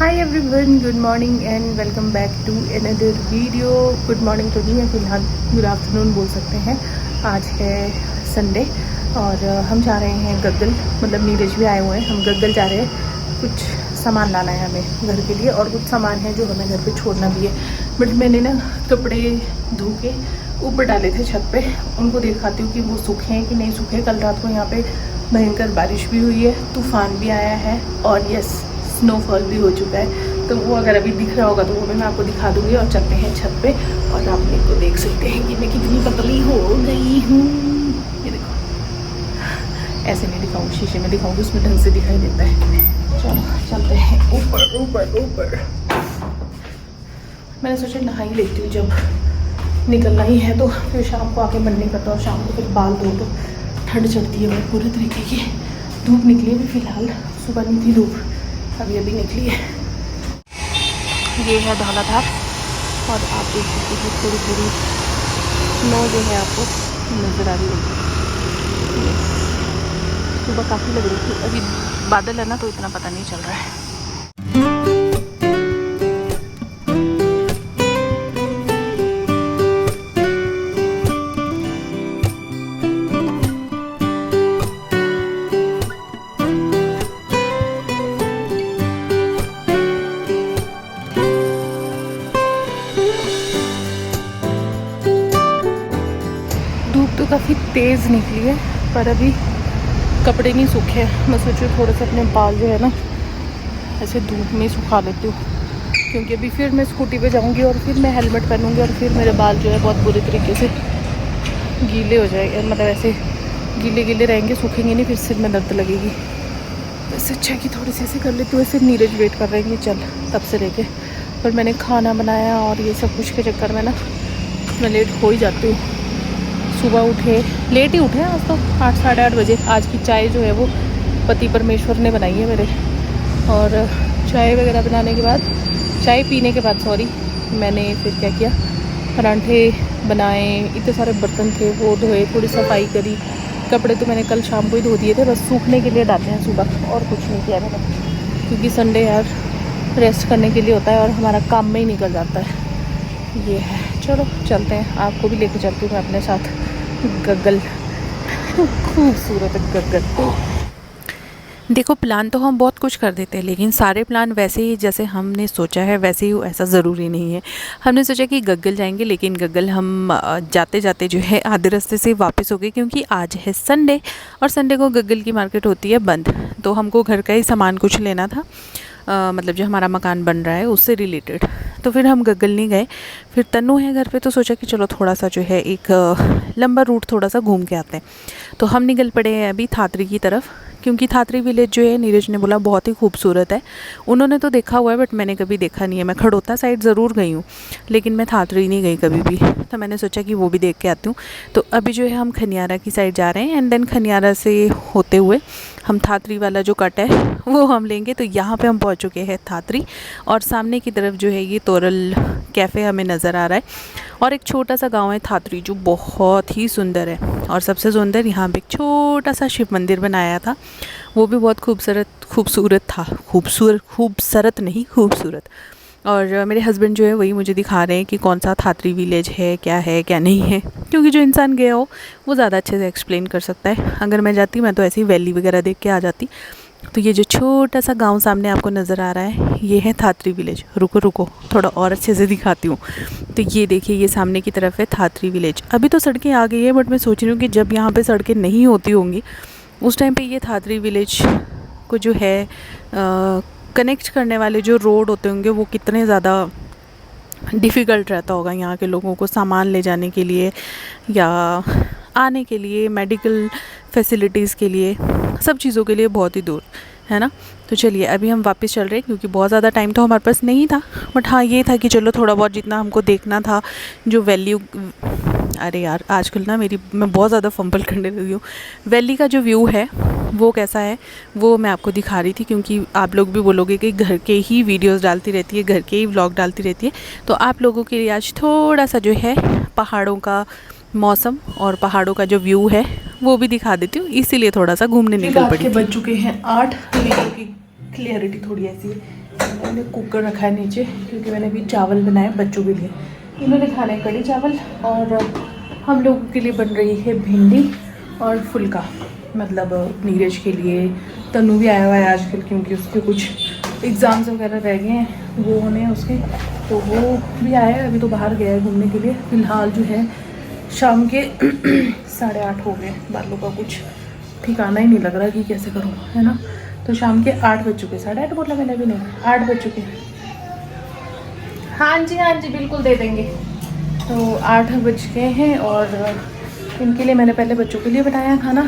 Hi everyone, good morning and welcome back to another video. Good morning तो नहीं है, फिलहाल गुड आफ्टरनून बोल सकते हैं। आज है संडे और हम जा रहे हैं गग्गल, मतलब नीरज भी आए हुए हैं। हम गग्गल जा रहे हैं, कुछ सामान लाना है हमें घर के लिए और कुछ सामान है जो हमें घर पे छोड़ना भी है। बट मैंने ना कपड़े धो के ऊपर डाले थे छत पे, उनको दिखाती हूँ कि वो सूखे हैं कि नहीं सूखे। कल रात को यहाँ पे भयंकर बारिश भी हुई है, तूफ़ान भी आया है और यस स्नोफॉल भी हो चुका है। तो वो अगर अभी दिख रहा होगा तो वो भी मैं आपको दिखा दूँगी। और चलते हैं छत पे और आप मेरे को देख सकते हैं कि मैं कितनी पतली हो गई हूँ। ये देखो, ऐसे नहीं दिखाऊँ, शीशे में दिखाऊँगी, उसमें ढंग से दिखाई देता है। चलो चलते हैं ऊपर ऊपर ऊपर। मैंने सोचा नहा ही लेती हूँ, जब निकलना ही है तो फिर शाम को आके मन नहीं करता और शाम को फिर बाल धो तो ठंड चढ़ती है बहुत पूरे तरीके की। धूप निकली है फिलहाल, सुबह नहीं थी धूप, अभी निकली है। ये है धौलाधार और आप देख सकते हैं थोड़ी थोड़ी स्नो जो है आपको नज़र आ रही होगी। सुबह काफ़ी लग रही थी, अभी बादल है ना तो इतना पता नहीं चल रहा है। धूप तो काफ़ी तेज़ निकली है पर अभी कपड़े नहीं सूखे हैं। मैं सोचूँ थोड़ा सा अपने बाल जो है ना ऐसे धूप में सुखा लेती हूँ, क्योंकि अभी फिर मैं स्कूटी पे जाऊँगी और फिर मैं हेलमेट पहनूँगी और फिर मेरे बाल जो है बहुत बुरे तरीके से गीले हो जाएंगे, मतलब ऐसे गीले गीले रहेंगे, सूखेंगे नहीं, फिर सिर में दर्द लगेगी। इससे अच्छा कि थोड़ी सी ऐसे कर लेती हूँ। ऐसे नीरज वेट कर रहे हैं कि चल तब से लेके, पर मैंने खाना बनाया और ये सब कुछ के चक्कर में ना मैं लेट हो ही जाती हूँ। सुबह उठे, लेट ही उठे आज तो 8 साढ़े 8 बजे। आज की चाय जो है वो पति परमेश्वर ने बनाई है मेरे, और चाय वगैरह बनाने के बाद, चाय पीने के बाद मैंने फिर क्या किया, परांठे बनाए, इतने सारे बर्तन थे वो धोए, थोड़ी सफाई करी। कपड़े तो मैंने कल शाम को ही धो दिए थे, बस सूखने के लिए डाले हैं सुबह, और कुछ नहीं किया मैंने, क्योंकि संडे यार रेस्ट करने के लिए होता है और हमारा काम में ही निकल जाता है। ये है, चलो चलते हैं, आपको भी लेके चलती हूँ मैं अपने साथ गग्गल। खूबसूरत गग्गल। देखो, प्लान तो हम बहुत कुछ कर देते हैं, लेकिन सारे प्लान वैसे ही जैसे हमने सोचा है वैसे ही ऐसा ज़रूरी नहीं है। हमने सोचा कि गग्गल जाएंगे, लेकिन गग्गल हम जाते जाते जो है आधे रास्ते से वापस हो गए, क्योंकि आज है संडे और संडे को गग्गल की मार्केट होती है बंद। तो हमको घर का ही सामान कुछ लेना था, मतलब जो हमारा मकान बन रहा है उससे रिलेटेड। तो फिर हम गग्गल नहीं गए। फिर तन्नू है घर पे, तो सोचा कि चलो थोड़ा सा जो है एक लंबा रूट थोड़ा सा घूम के आते हैं। तो हम निकल पड़े हैं अभी थातरी की तरफ, क्योंकि थातरी विलेज जो है नीरज ने बोला बहुत ही खूबसूरत है। उन्होंने तो देखा हुआ है बट मैंने कभी देखा नहीं है। मैं खड़ोता साइड ज़रूर गई हूँ, लेकिन मैं थातरी नहीं गई कभी भी, तो मैंने सोचा कि वो भी देख के आती हूँ। तो अभी जो है हम खनियारा की साइड जा रहे हैं, एंड देन खनियारा से होते हुए हम थातरी वाला जो कट है वो हम लेंगे। तो यहाँ पे हम पहुँच चुके हैं थातरी, और सामने की तरफ जो है ये तोरल कैफ़े हमें नज़र आ रहा है, और एक छोटा सा गांव है थातरी जो बहुत ही सुंदर है। और सबसे सुंदर यहाँ पे एक छोटा सा शिव मंदिर बनाया था, वो भी बहुत खूबसूरत था। खूबसूरत नहीं, खूबसूरत। और मेरे हस्बैंड जो है वही मुझे दिखा रहे हैं कि कौन सा थातरी विलेज है, क्या नहीं है, क्योंकि जो इंसान गया हो वो ज़्यादा अच्छे से एक्सप्लेन कर सकता है। अगर मैं जाती, मैं तो ऐसी वैली वगैरह देख के आ जाती। तो ये जो छोटा सा गांव सामने आपको नज़र आ रहा है, ये है थातरी विलेज। रुको थोड़ा और अच्छे से दिखाती हूँ। तो ये देखिए, ये सामने की तरफ है थातरी विलेज। अभी तो सड़कें आ गई है, बट मैं सोच रही हूँ कि जब यहाँ पे सड़कें नहीं होती होंगी उस टाइम पे ये थातरी विलेज को जो है कनेक्ट करने वाले जो रोड होते होंगे वो कितने ज़्यादा डिफ़िकल्ट रहता होगा यहाँ के लोगों को सामान ले जाने के लिए या आने के लिए, मेडिकल फैसिलिटीज़ के लिए, सब चीज़ों के लिए बहुत ही दूर है ना। तो चलिए अभी हम वापस चल रहे हैं, क्योंकि बहुत ज़्यादा टाइम तो हमारे पास नहीं था, बट हाँ ये था कि चलो थोड़ा बहुत जितना हमको देखना था, जो वैल्यू, अरे यार आजकल ना मैं बहुत ज़्यादा फंबल करने लगी हूँ। वैली का जो व्यू है वो कैसा है वो मैं आपको दिखा रही थी, क्योंकि आप लोग भी बोलोगे कि घर के ही वीडियोस डालती रहती है, घर के ही व्लॉग डालती रहती है। तो आप लोगों के लिए आज थोड़ा सा जो है पहाड़ों का मौसम और पहाड़ों का जो व्यू है वो भी दिखा देती हूँ, इसीलिए थोड़ा सा घूमने निकल पड़ी। बज चुके हैं 8, वीडियो की क्लियरिटी थोड़ी ऐसी है मैंने कुकर रखा है नीचे क्योंकि मैंने अभी चावल बनाए बच्चों के लिए। इन्होंने खाने कड़ी चावल और हम लोगों के लिए बन रही है भिंडी और फुल्का, मतलब नीरज के लिए। तनु भी आया हुआ है आजकल क्योंकि उसके कुछ एग्ज़ाम्स वगैरह रह गए हैं, वो होने हैं उसके, तो वो भी आया है। अभी तो बाहर गया है घूमने के लिए। फ़िलहाल जो है शाम के 8:30 हो गए। बालों का कुछ ठिकाना ही नहीं लग रहा कि कैसे करूँ, है ना। तो शाम के 8 बज चुके, 8:30 बोला मैंने भी नहीं, 8 बज चुके। हाँ जी बिल्कुल दे देंगे। तो 8 बज गए हैं और इनके लिए मैंने पहले बच्चों के लिए बनाया खाना,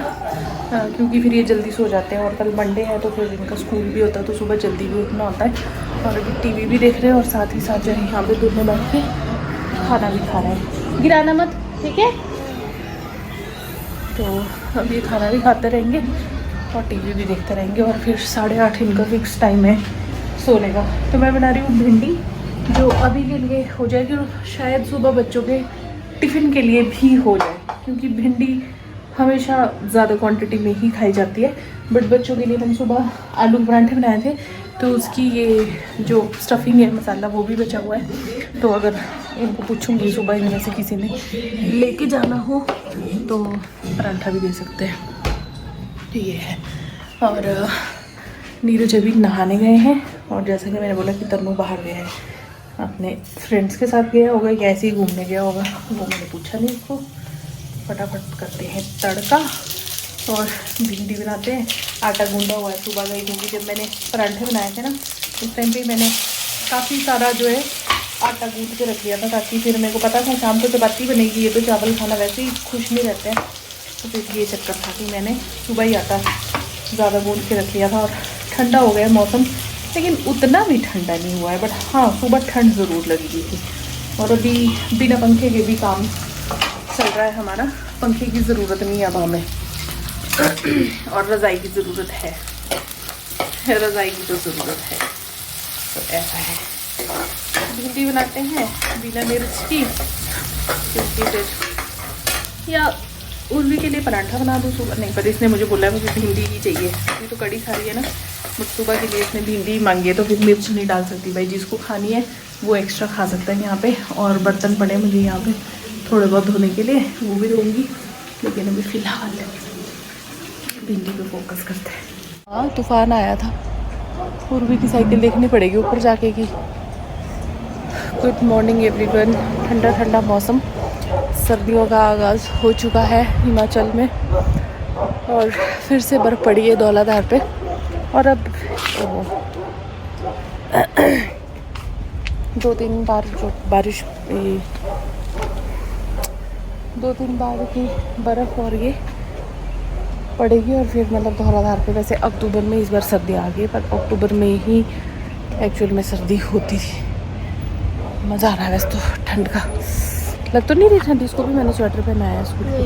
क्योंकि फिर ये जल्दी सो जाते हैं और कल मंडे है तो फिर इनका स्कूल भी होता है तो सुबह जल्दी भी उठना होता है। और अभी टीवी भी देख रहे हैं और साथ ही साथ जो है यहाँ पे दूध में बैठ के खाना भी खा रहे हैं। गिराना मत, ठीक है। तो अब ये खाना भी खाते रहेंगे और टीवी भी देखते रहेंगे और फिर 8:30 इनका फिक्स टाइम है सोने का। तो मैं बना रही हूँ भिंडी, जो अभी के लिए हो जाएगी, शायद सुबह बच्चों के टिफ़िन के लिए भी हो जाए, क्योंकि भिंडी हमेशा ज़्यादा क्वांटिटी में ही खाई जाती है। बट बच्चों के लिए मैंने सुबह आलू के पराठे बनाए थे, तो उसकी ये जो स्टफिंग है मसाला वो भी बचा हुआ है। तो अगर इनको पूछूंगी सुबह इनमें से किसी ने लेके जाना हो तो पराठा भी दे सकते हैं। तो ये है। और नीरज अभी नहाने गए हैं और जैसा कि मैंने बोला कि तन्नू बाहर गया है, अपने फ्रेंड्स के साथ गया होगा या ऐसे ही घूमने गया होगा, वो मैंने पूछा नहीं उसको। फटाफट करते हैं तड़का और भिंडी बनाते हैं। आटा गूंदा हुआ है सुबह गई, क्योंकि जब मैंने पराठे बनाए थे ना उस टाइम पे मैंने काफ़ी सारा जो है आटा गूंद के रख लिया था, ताकि फिर मेरे को पता था शाम को चपाती बनेगी, ये तो चावल खाना वैसे ही खुश नहीं रहते हैं। तो फिर ये चक्कर था कि मैंने सुबह ही आटा ज़्यादा गूंद के रख लिया था। और ठंडा हो गया मौसम, लेकिन उतना भी ठंडा नहीं हुआ है, बट हाँ सुबह ठंड ज़रूर लगी थी। और अभी बिना पंखे के भी काम चल रहा है हमारा, पंखे की ज़रूरत नहीं है अब हमें। और रज़ाई की ज़रूरत है, रज़ाई की तो ज़रूरत है। तो ऐसा है, भिंडी बनाते हैं बिना मिर्च की, क्योंकि फिर या उर्वी के लिए पराठा बना दूँ सुबह। नहीं, पर इसने मुझे बोला है मुझे भिंडी ही चाहिए, अभी तो कड़ी खा रही है ना, बट सुबह के लिए इसने भिंडी मांगी है, तो फिर मिर्च नहीं डाल सकती। भाई जिसको खानी है वो एक्स्ट्रा खा सकता है यहाँ पे। और बर्तन पड़े मुझे यहाँ पे थोड़े बहुत धोने के लिए, वो भी दूँगी, लेकिन अभी फ़िलहाल भिंडी पे फोकस करते हैं। हाँ तूफ़ान आया था, पूर्वी की साइकिल देखनी पड़ेगी ऊपर जाके की। Good morning everyone. ठंडा ठंडा मौसम, सर्दियों का आगाज़ हो चुका है हिमाचल में और फिर से बर्फ़ पड़ी है धौलाधार पे। और अब 2-3 बार जो बारिश, 2-3 बार की बर्फ़ और ये पड़ेगी और फिर मतलब धौलाधार पे। वैसे अक्टूबर में इस बार सर्दी आ गई, पर अक्टूबर में ही एक्चुअल में सर्दी होती थी। मज़ा आ रहा है वैसे तो ठंड का, लग तो नहीं रही ठंडी। इसको भी मैंने स्वेटर पहनाया है स्कूल के।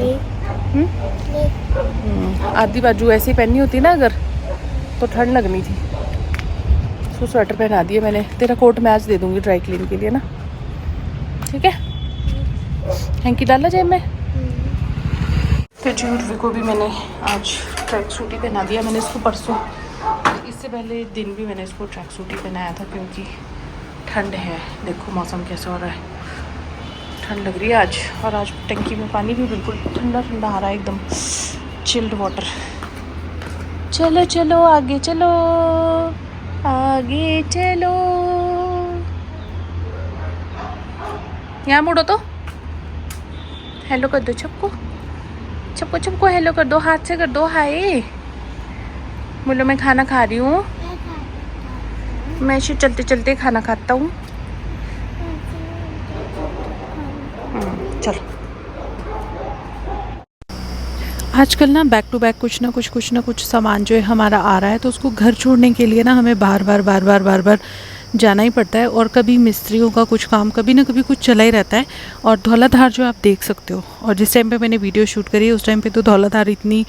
आधी बाजू ऐसे ही पहननी होती ना अगर, तो ठंड लगनी थी। उसको स्वेटर पहना दिया मैंने। तेरा कोट मैं आज दे दूँगी ड्राई क्लीन के लिए ना, ठीक है। हैंकी डाला जाए मैं फिर उर्वी को भी मैंने आज ट्रैक सूट ही पहना दिया। मैंने इसको परसों, इससे पहले दिन भी मैंने इसको ट्रैक सूट ही पहनाया था, क्योंकि ठंड है। देखो मौसम कैसा हो रहा है, ठंड लग रही है आज। और आज टंकी में पानी भी बिल्कुल ठंडा ठंडा आ रहा है, एकदम चिल्ड वाटर। चलो चलो आगे चलो, आगे चलो। यहाँ मुड़ो तो हेलो कर दो सबको, सबको सबको हेलो कर दो, हाथ से कर दो हाय। बोलो मैं खाना खा रही हूँ, मैं ऐसे चलते चलते खाना खाता हूँ। चलो। आजकल ना बैक टू बैक कुछ ना कुछ सामान जो है हमारा आ रहा है, तो उसको घर छोड़ने के लिए ना हमें बार बार जाना ही पड़ता है। और कभी मिस्त्रियों का कुछ काम, कभी ना कभी कुछ चला ही रहता है। और धौलाधार जो आप देख सकते हो, और जिस टाइम पे मैंने वीडियो शूट करी है उस टाइम पे तो धौलाधार इतनी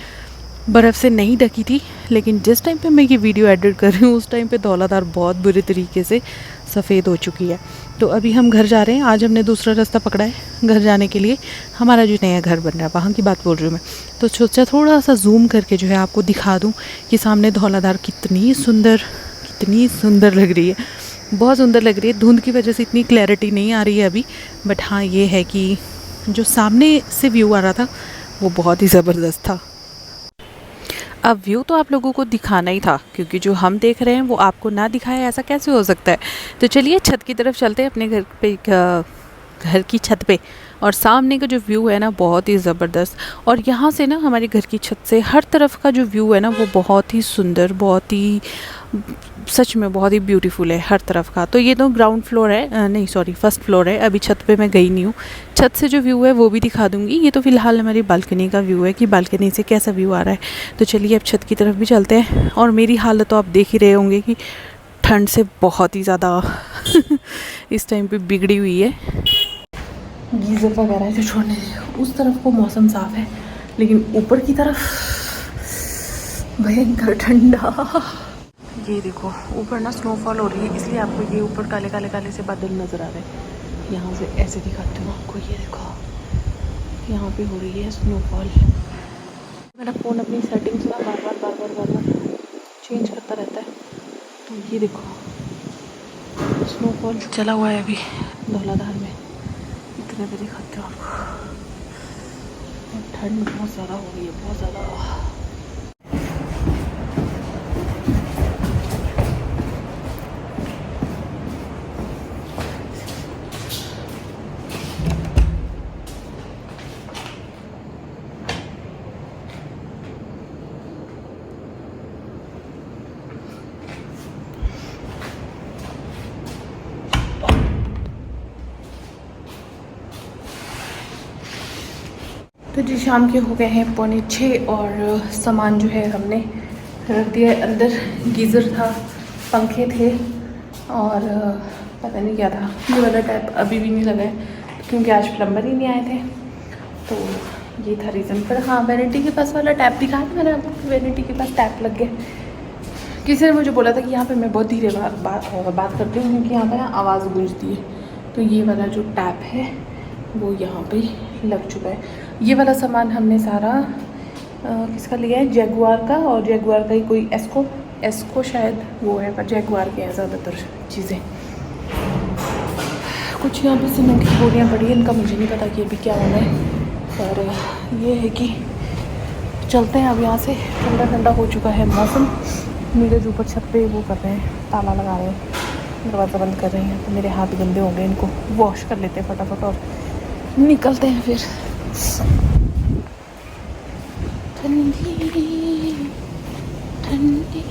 बर्फ़ से नहीं ढकी थी, लेकिन जिस टाइम पे मैं ये वीडियो एडिट कर रही हूँ उस टाइम पे धौलाधार बहुत बुरे तरीके से सफ़ेद हो चुकी है। तो अभी हम घर जा रहे हैं। आज हमने दूसरा रास्ता पकड़ा है घर जाने के लिए। हमारा जो नया घर बन रहा है वहाँ की बात बोल रही हूँ मैं। तो सोचा थोड़ा सा जूम करके जो है आपको दिखा दूँ कि सामने धौलाधार कितनी कितनी सुंदर लग रही है, बहुत सुंदर लग रही है। धुंध की वजह से इतनी क्लैरिटी नहीं आ रही है अभी, बट हाँ ये है कि जो सामने से व्यू आ रहा था वो बहुत ही ज़बरदस्त था। अब व्यू तो आप लोगों को दिखाना ही था, क्योंकि जो हम देख रहे हैं वो आपको ना दिखाए ऐसा कैसे हो सकता है। तो चलिए छत की तरफ चलते हैं, अपने घर पे, घर की छत पे। और सामने का जो व्यू है ना बहुत ही ज़बरदस्त, और यहाँ से ना हमारे घर की छत से हर तरफ का जो व्यू है ना वो बहुत ही सुंदर, बहुत ही सच में बहुत ही ब्यूटीफुल है हर तरफ का। तो ये तो ग्राउंड फ्लोर है, नहीं सॉरी फर्स्ट फ्लोर है। अभी छत पे मैं गई नहीं हूँ, छत से जो व्यू है वो भी दिखा दूँगी। ये तो फ़िलहाल हमारी बालकनी का व्यू है कि बालकनी से कैसा व्यू आ रहा है। तो चलिए अब छत की तरफ भी चलते हैं। और मेरी हालत तो आप देख ही रहे होंगे कि ठंड से बहुत ही ज़्यादा इस टाइम पे बिगड़ी हुई है। गीज़र वगैरह जो छोड़ने, उस तरफ को मौसम साफ़ है, लेकिन ऊपर की तरफ भयंकर ठंडा। ये देखो ऊपर ना स्नोफॉल हो रही है, इसलिए आपको ये ऊपर काले काले काले से बादल नज़र आ रहे हैं। यहाँ से ऐसे दिखाती हूँ आपको, ये देखो यहाँ पे हो रही है स्नोफॉल। मेरा फ़ोन अपनी सेटिंग्स ना बार बार चेंज करता रहता है। तो ये देखो स्नोफॉल चला हुआ है अभी धौलाधार में, इतने पे दिखाते हो आपको। और ठंड बहुत ज़्यादा हो रही है, बहुत ज़्यादा। तो जी शाम के हो गए हैं 5:45 और सामान जो है हमने रख दिया है अंदर। गीज़र था, पंखे थे और पता नहीं क्या था। ये वाला टैप अभी भी नहीं लगा है क्योंकि आज प्लम्बर ही नहीं आए थे, तो ये था रीज़न। पर हाँ वैनिटी के पास वाला टैप दिखाया था मैंने आपको, वैनिटी के पास टैप लग गया। किसी ने मुझे बोला था कि यहाँ पे मैं बहुत धीरे बात करती हूँ क्योंकि यहाँ पे ना आवाज़ गूंजती है। तो ये वाला जो टैप है वो यहाँ पे लग चुका है। ये वाला सामान हमने सारा किसका लिया है, जैगुआर का, और जैगुआर का ही कोई एस्को शायद वो है, पर जैगुआर के हैं ज़्यादातर चीज़ें। कुछ यहाँ पे सीमेंट की बोरियाँ पड़ी हैं, इनका मुझे नहीं पता कि अभी क्या होना है, पर ये है कि चलते हैं अब यहाँ से। ठंडा ठंडा हो चुका है मौसम। मेरे जो ऊपर छत पे वो कर रहे हैं, ताला लगा रहे हैं, दरवाज़ा बंद कर रहे हैं। तो मेरे हाथ गंदे होंगे, इनको वॉश कर लेते हैं फटाफट और निकलते हैं फिर। ठंडी ठंडी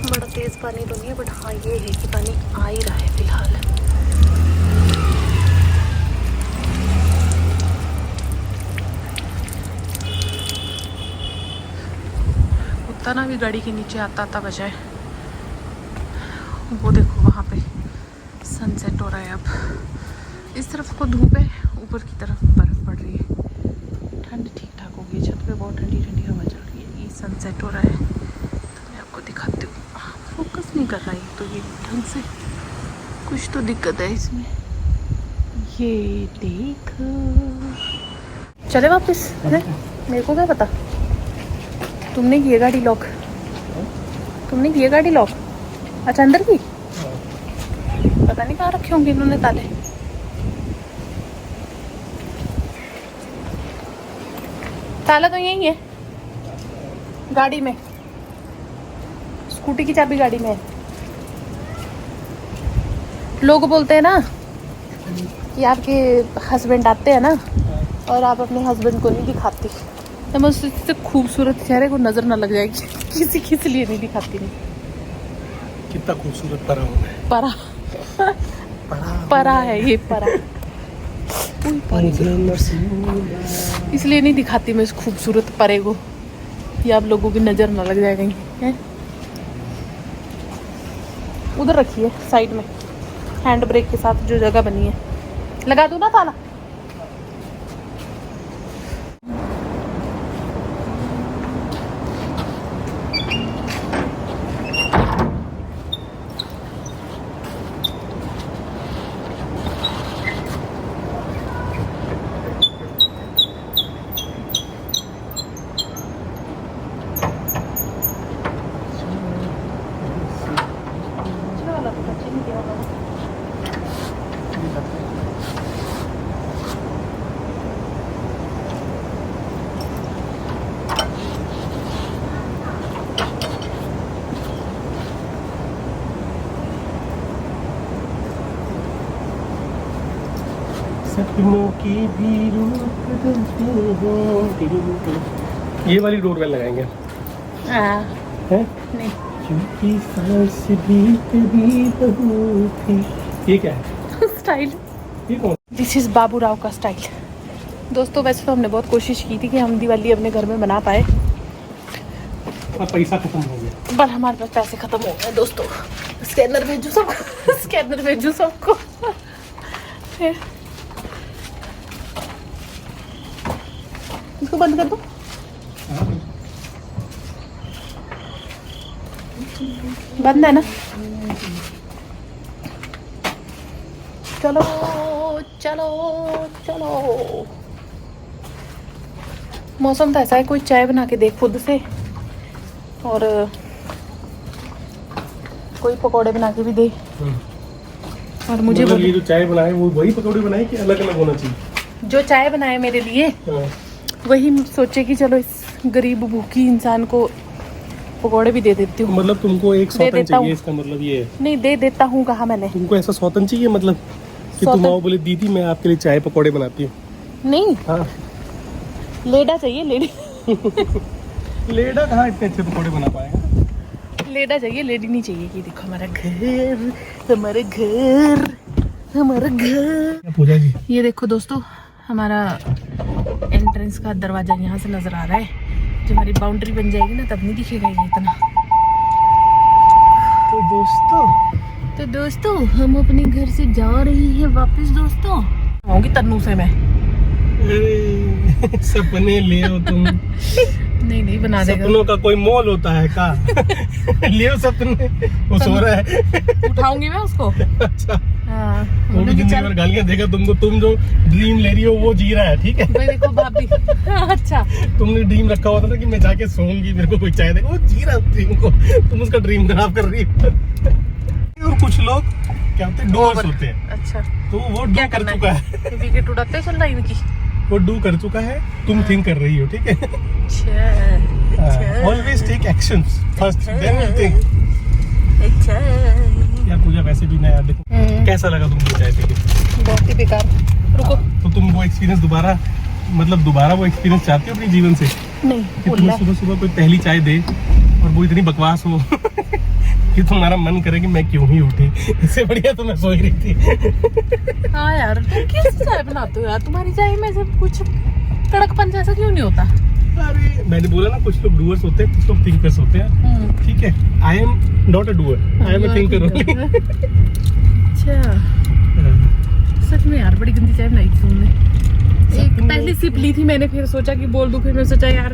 बड़ा तेज़ पानी तो नहीं है, बट हाँ ये है कि पानी आ ही रहा है फिलहाल। कुत्ता ना भी गाड़ी के नीचे आता बजाए। वो देखो वहाँ पे सनसेट हो रहा है। अब इस तरफ को धूप है, ऊपर की तरफ बर्फ़ पड़ रही है। ठंड ठीक ठाक हो गई, छत पे बहुत ठंडी ठंडी हवा चल रही है। ये सनसेट हो रहा है तो मैं आपको दिखाती हूँ। फोकस नहीं कर रहा है तो ये ढंग से, कुछ तो दिक्कत है इसमें। ये देखो चले वापस। अरे मेरे को क्या पता, तुमने की गाड़ी लॉक, तुमने की गाड़ी लॉक। अच्छा अंदर की, पता नहीं कहाँ रखे होंगे इन्होंने ताले। ताला तो यही है गाड़ी में, स्कूटी की चाबी गाड़ी में है। लोग बोलते हैं ना कि आपके हस्बैंड आते हैं ना और आप अपने हस्बैंड को नहीं दिखाती। तो मैं उससे खूबसूरत चेहरे को नज़र ना लग जाएगी किसी लिए नहीं दिखाती। नहीं कितना खूबसूरत परा हो गया। परा है ये, परा इसलिए नहीं दिखाती मैं इस खूबसूरत परे को, ये आप लोगों की नज़र ना लग जाए कहीं है। उधर रखिए साइड में, हैंड ब्रेक के साथ जो जगह बनी है। लगा दूँ ना ताला। सपनों की भी ये वाली डोरबेल लगाएंगे हाँ, हैं? नहीं क्योंकि सांस भी कभी बहू थी। ये क्या है? स्टाइल। ये कौन? दिस इज बाबू राव का स्टाइल। दोस्तों वैसे तो हमने बहुत कोशिश की थी कि हम दिवाली अपने घर में बना पाए, अब पैसा खत्म हो गया। पर हमारे पास पैसे खत्म हो गए दोस्तों। स्कैनर भेजो सबको, स्कैनर भेजो सबको। इसको बंद कर दो। बंद है ना? चलो चलो चलो। मौसम तो ऐसा है, कोई चाय बना के दे खुद से, और कोई पकोड़े बना के भी दे। और मुझे मतलब ये जो चाय बनाए वो वही पकौड़े बनाए कि अलग अलग होना चाहिए? जो चाय बनाए मेरे लिए हाँ। वही सोचे कि चलो इस गरीब भूखी इंसान को पकोड़े भी दे देती हूँ। मतलब तुमको एक दे सौतन देता चाहिए, हूँ। इसका मतलब ये है? नहीं दे देता हूँ कहा मैंने। तुमको ऐसा सौतन चाहिए, मतलब कि तुम सौतन? आओ बोले दीदी मैं आपके लिए चाय पकौड़े बनाती हूँ। नहीं, हाँ। लेडा चाहिए, लेडी। लेडा कहाँ इतने अच्छे पकौड़े बना पाएगा? लेडा चाहिए, लेडी नहीं चाहिए। कि देखो हमारा घर, हमारा घर, हमारा घर। पूजा जी, ये देखो दोस्तों, हमारा एंट्रेंस का दरवाजा यहाँ से नजर आ रहा है। जब हमारी बाउंड्री बन जाएगी ना तब नहीं दिखेगा ये इतना। तो दोस्तों हम अपने घर से जा रही हैं वापस दोस्तों। आऊंगी तन्नू से मैं। अरे सपने ले हो तुम। नहीं बना देगा। सपनों का कोई मोल होता है का? लियो सपने। वो सो रहा है। उठाऊंगी मैं उसको। अच्छा, हाँ, वो भी बोलूंगी जिंदगी चल। भर गालियां देगा तुमको। तुम जो ड्रीम ले रही हो वो जी रहा है, ठीक है? भाई देखो भाभी। अच्छा, तुमने ड्रीम रखा हुआ था ना कि मैं जाके सोऊंगी, मेरे को कोई चाय देगा। वो जी रहा है ड्रीम को, तुम उसका ड्रीम खराब कर रही हो। और कुछ लोग क्या होते हैं, डूअर्स होते हैं। अच्छा तो वो डू क्या कर करना चुका है? है। विकेट उड़ाते चल रहा है इनकी। वो डू कर चुका है, तुम थिंक कर रही हो, ठीक है? अच्छा always take actions first, then will think. अच्छा। यार पूजा वैसे भी ना यार, देखो कैसा लगा तुमको चाय पी के? बहुत ही बेकार। रुको। तो तुम वो एक्सपीरियंस दोबारा वो एक्सपीरियंस चाहती हो अपने जीवन से? नहीं कि भूल तुम्हें सुबह सुबह कोई पहली चाय दे और वो इतनी बकवास हो कि तुम्हारा मन करे कि मैं क्यों ही उठी, इससे बढ़िया तो मैं सो ही रही थी। हाँ यार, तुम कैसे चाय बनाते हो यार? तुम्हारी चाय में सब कुछ कड़कपन जैसा क्यों नहीं होता? अरे मैंने बोला ना, कुछ लोग डूअर्स होते हैं, कुछ लोग थिंकर्स होते हैं, ठीक है? I am not a doer, I am a thinker only. अच्छा, सच में यार बड़ी गंदी चाय बनाई थी तुमने। एक पहली सिप ली थी मैंने, फिर सोचा कि बोल दूं, फिर मैं सोचा यार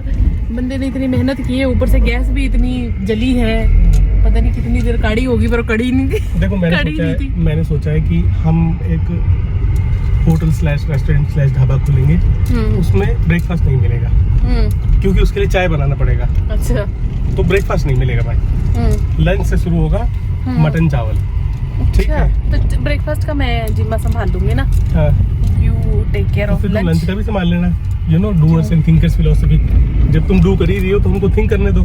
बंदे ने इतनी मेहनत की है, ऊपर से गैस भी इतनी जली है, पता नहीं कितनी देर कड़ी होगी पर कड़ी नहीं थी। देखो मैंने सोचा है कि हम एक होटल / रेस्टोरेंट / ढाबा खोलेंगे, उसमें ब्रेकफास्ट नहीं मिलेगा क्योंकि उसके लिए चाय बनाना पड़ेगा। अच्छा, तो ब्रेकफास्ट नहीं मिलेगा भाई। लंच से शुरू होगा मटन चावल, ठीक है? तो ब्रेकफास्ट का मैं जिम्मा संभाल लूंगी ना। हाँ, यू टेक केयर ऑफ फिर तुम लंच। लंच का भी संभाल लेना। You know doers and thinkers philosophy. जब तुम डू कर ही रही हो तो हमको थिंक करने दो।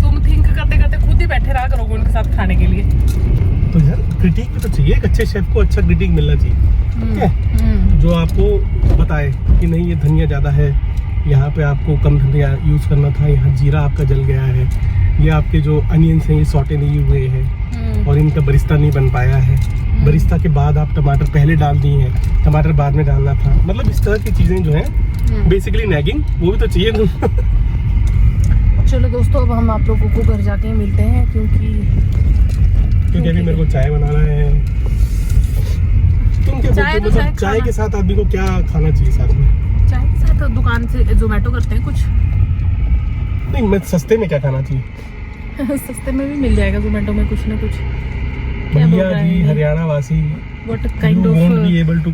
तुम थिंक करते करते खुद ही बैठे रहा करोगे उनके साथ खाने के लिए। तो यार क्रिटिक भी तो चाहिए, एक अच्छे शेफ को अच्छा क्रिटिक मिलना चाहिए, ठीक है? जो आपको बताए कि नहीं ये धनिया ज़्यादा है, यहाँ पे आपको कम धनिया यूज़ करना था, यहाँ जीरा आपका जल गया है, ये आपके जो अनियंस हैं ये सॉटे नहीं हुए हैं और इनका बरिस्ता नहीं बन पाया है, बरिस्ता के बाद आप टमाटर पहले डाल दिए हैं, टमाटर बाद में डालना था। मतलब इस तरह की चीज़ें जो हैं बेसिकली नैगिंग, वो भी तो चाहिए। चलो दोस्तों, अब हम आप लोगों को घर जाके मिलते हैं क्योंकि अभी मेरे को चाय बनाना है। तुम क्या बोलते हो, मतलब चाय के साथ आदमी को क्या खाना चाहिए साथ में? चाय के साथ दुकान से जोमेटो करते हैं कुछ। नहीं, मैं सस्ते में क्या खाना चाहिए? सस्ते में भी मिल जाएगा जोमेटो में कुछ ना कुछ। क्या बोल भैया रहा जी है? हरियाणा वासी, What kind you of won't be able to